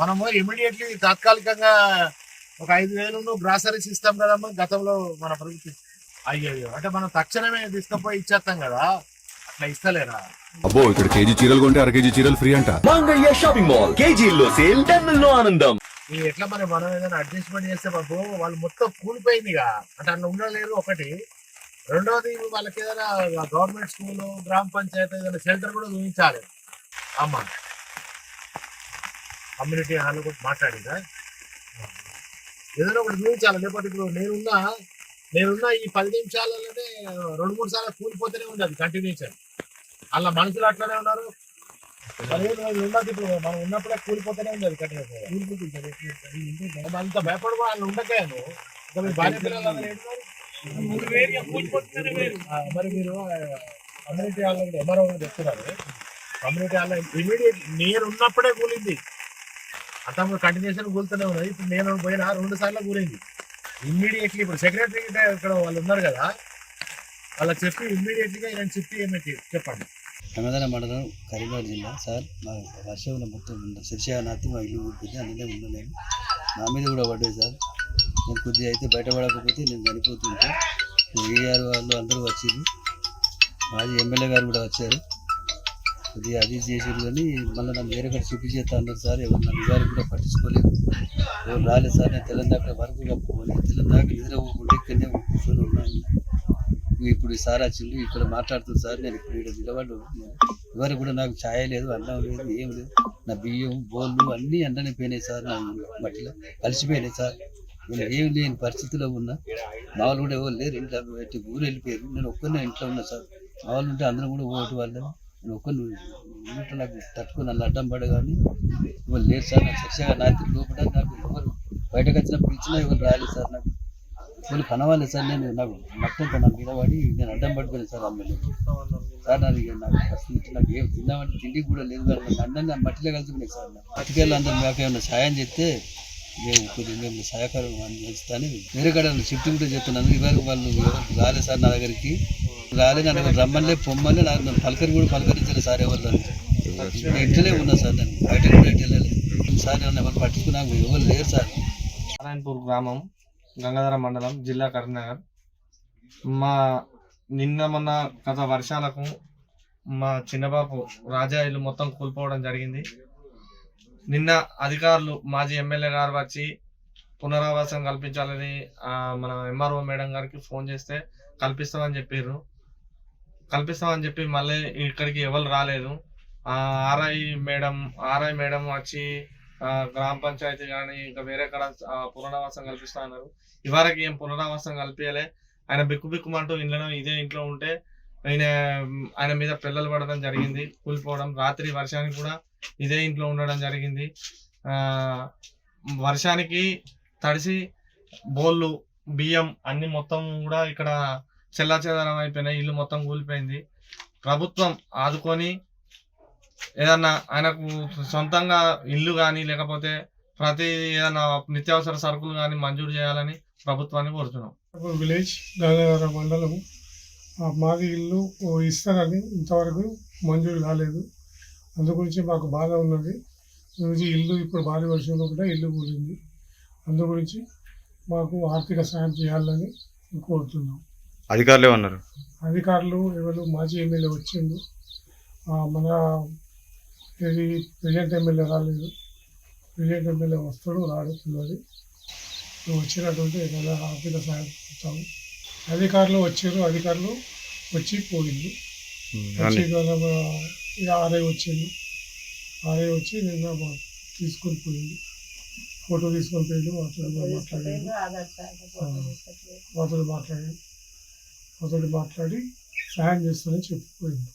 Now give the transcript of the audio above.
మనము ఇమీడియట్లీ తాత్కాలికంగా ఒక 5,000 గ్రాసరీస్ ఇస్తాం కదమ్మా గతంలో మన ప్రభుత్వం. అయ్యో అంటే మనం తక్షణమే తీసుకుపోయి ఇచ్చేస్తాం కదా, అట్లా ఇస్తలేరా? అబ్బో ఇక్కడ కేజీ చీరలు కొంటే 1/2 కేజీ చీరలు ఫ్రీ అంట. మంగళ్య షాపింగ్ మాల్, కేజీల్లో సేల్, టన్నుల్లో ఆనందం. ఇది ఎట్లా మనం ఏదైనా అడ్జస్ట్మెంట్ చేస్తే బాబు వాళ్ళు మొత్తం కూలిపోయిందిగా, అంటే అట్లా ఉండలేరు ఒకటి. రెండవది వాళ్ళకి ఏదైనా గవర్నమెంట్ స్కూల్, గ్రామ పంచాయతీ ఏదైనా షెల్టర్ కూడా చూపించాలి. అమ్మ కమ్యూనిటీ హాల్ కూడా మాట్లాడినా ఏదైనా ఒకటి చూపించాలి. లేకపోతే ఇప్పుడు నేనున్న ఈ 10 నిమిషాలలోనే 2-3 సార్లు కూలిపోతూనే ఉంది అది కంటిన్యూషన్. అలా మనుషులు అట్లనే ఉన్నారు. 15 రోజులు ఉన్నది, ఇప్పుడు మనం ఉన్నప్పుడే కూలిపోతూనే ఉంది అది కంటిన్యూషన్. అంత భయపడి వాళ్ళు ఉండకాను భార్య పిల్లలు మరి మీరు కమ్యూనిటీ హాల్లో ఎంఆర్ఓ చెప్తున్నారు. కమ్యూనిటీ హాల్లో ఇమీడియట్ నేను ఉన్నప్పుడే కూలింది, అంతా కంటిన్యూషన్ కూలుతూనే ఉన్నది. ఇప్పుడు నేను పోయినా 2 సార్లు కూలింది ఇమ్మీడియట్లీ. ఇప్పుడు సెక్రటరీ ఇక్కడ వాళ్ళు ఉన్నారు కదా, వాళ్ళకి చెప్పి ఇమ్మీడియట్లీగా నేను చెప్పండి. గంగాధర మండలం, కరీంనగర్ జిల్లా. సార్ మా వర్షంలో మొత్తం శిర్షానాథి మా ఇల్లు ఊరిపోయింది, అందులో ఉండలేను. నా మీద కూడా పడ్డాయి సార్. నేను కొద్దిగా అయితే బయటపడకపోతే నేను చనిపోతుంటే ఏఆర్ వాళ్ళు అందరూ వచ్చారు, మాజీ ఎమ్మెల్యే గారు కూడా వచ్చారు. కొద్దిగా అది చేసారు కానీ మళ్ళీ నన్ను వేరే కూడా చూపించేస్తా అన్నారు సార్. ఎవరు నన్ను గారు కూడా పట్టించుకోలేదు, ఎవరు రాలేదు సార్. నేను తెలంగాణ వరకు కప్పుకొని తెలంగాణ నిద్ర పోకుండా ఇక్కడనే కూర్చొని ఉన్నాను. ఇప్పుడు సార్ వచ్చిండు, ఇక్కడ మాట్లాడుతుంది సార్. నేను ఇప్పుడు ఇక్కడ నిలబడి ఎవరు కూడా నాకు ఛాయ లేదు, అన్నం లేదు, ఏం లేదు. నా బియ్యం, బోళ్ళు అన్నీ అండనే పోయినాయి సార్. నా మట్టిలో కలిసిపోయినాయి సార్. నేను ఏం లేని పరిస్థితిలో ఉన్నా. మా వాళ్ళు కూడా ఎవరు లేరు, ఇంట్లో పెట్టి ఊరు వెళ్ళిపోయారు. నేను ఒక్కరినే ఇంట్లో ఉన్నా సార్. మా వాళ్ళు ఉంటే అందరం కూడా ఓటు వాళ్ళు. నేను ఒక్కరిని ఇంట్లో నాకు తట్టుకుని నన్ను అడ్డం పడ కానీ ఎవరు లేరు సార్. నాకు శిక్షగా నాతి లోపల నాకు ఎవరు బయటకు వచ్చినా పిలిచినా ఎవరు రాలేదు సార్. నాకు వాళ్ళు కనవాలి సార్. నేను నాకు మొత్తంతో నాకు నిలబడి నేను అడ్డం పట్టుకోలేదు సార్. అమ్మని సార్ నాకు పరిస్థితి నాకు ఏం తిన్నామంటే తిండి కూడా లేదు సార్. నాకు అందరినీ మట్టిలో కలిసిపోయినాయి సార్. అటుకెళ్ళి అందరూ మాకు ఏమైనా సాయం చేస్తే మేము సహకారం అందిస్తాను. వేరే కాడ షిఫ్ట్ కూడా చెప్తున్నాను. ఇవరకు వాళ్ళు రాలేదు సార్, నా దగ్గరికి రాలేదు. నన్ను రమ్మలే పొమ్మలే, నాకు పలకరి కూడా పలకరించలేదు సార్. ఎవరు ఇంట్లోనే ఉన్నా సార్. నేను బయట కూడా వెళ్ళలేదు సార్. నన్ను ఎవరు పట్టించుకున్నా ఎవరు లేరు సార్. నారాయణపూర్ గ్రామం, గంగాధర మండలం, జిల్లా కరీంనగర్. మొన్న గత వర్షాలకు మా చిన్నబాబు రాజా ఇల్లు మొత్తం కూలిపోవడం జరిగింది. నిన్న అధికారులు, మాజీ ఎమ్మెల్యే గారు వచ్చి పునరావాసం కల్పించాలని మన ఎంఆర్ఓ మేడం గారికి ఫోన్ చేస్తే కల్పిస్తామని చెప్పి మళ్ళీ ఇక్కడికి ఎవరు రాలేదు. ఆర్ఐ మేడం వచ్చి గ్రామ పంచాయతీ కానీ ఇంకా వేరే కాడ పునరావాసం కల్పిస్తా అన్నారు. ఇవరకు ఏం పునరావాసం కల్పించలే. ఆయన బిక్కుమంటూ ఇదే ఇంట్లో ఉంటే ఆయన మీద పిల్లలు పడడం జరిగింది, కూలిపోవడం. రాత్రి వర్షానికి కూడా ఇదే ఇంట్లో ఉండడం జరిగింది. వర్షానికి తడిసి బోళ్ళు, బియ్యం అన్ని మొత్తం కూడా ఇక్కడ చెల్లాచెదరం అయిపోయినాయి. ఇల్లు మొత్తం కూలిపోయింది. ప్రభుత్వం ఆదుకొని ఏదన్నా ఆయనకు సొంతంగా ఇల్లు కానీ లేకపోతే ప్రతి ఏదైనా నిత్యావసర సరుకులు కానీ మంజూరు చేయాలని ప్రభుత్వాన్ని కోరుతున్నాం. విలేజ్, గంగాధర మండలం. మాకు ఇల్లు ఇస్తారని ఇంతవరకు మంజూరు కాలేదు. అందు గురించి మాకు బాధ ఉన్నది. ఇల్లు ఇప్పుడు భారీ వర్షంలో కూడా ఇల్లు కూలింది. అందు గురించి మాకు ఆర్థిక సాయం చేయాలని కోరుతున్నాం. అధికారులు ఏమన్నారు? అధికారులు ఎవరు, మాజీ ఎమ్మెల్యే వచ్చిండు, మన ప్రెసిడెంట్ ఎమ్మెల్యే రాలేదు. ప్రెసిడెంట్ ఎమ్మెల్యే వస్తాడు రాడు తెలియదు. వచ్చినటువంటి ఏదైనా ఆర్థిక సాయం ఇస్తాము. అధికారులు వచ్చారు, అధికారులు వచ్చి పోయింది. ఆర్ఐ వచ్చింది, ఆర్ఐ వచ్చి నిన్న తీసుకొని పోయింది, ఫోటో తీసుకొని పోయింది. మాతో మాట్లాడి సాయం చేస్తానని చెప్పిపోయింది.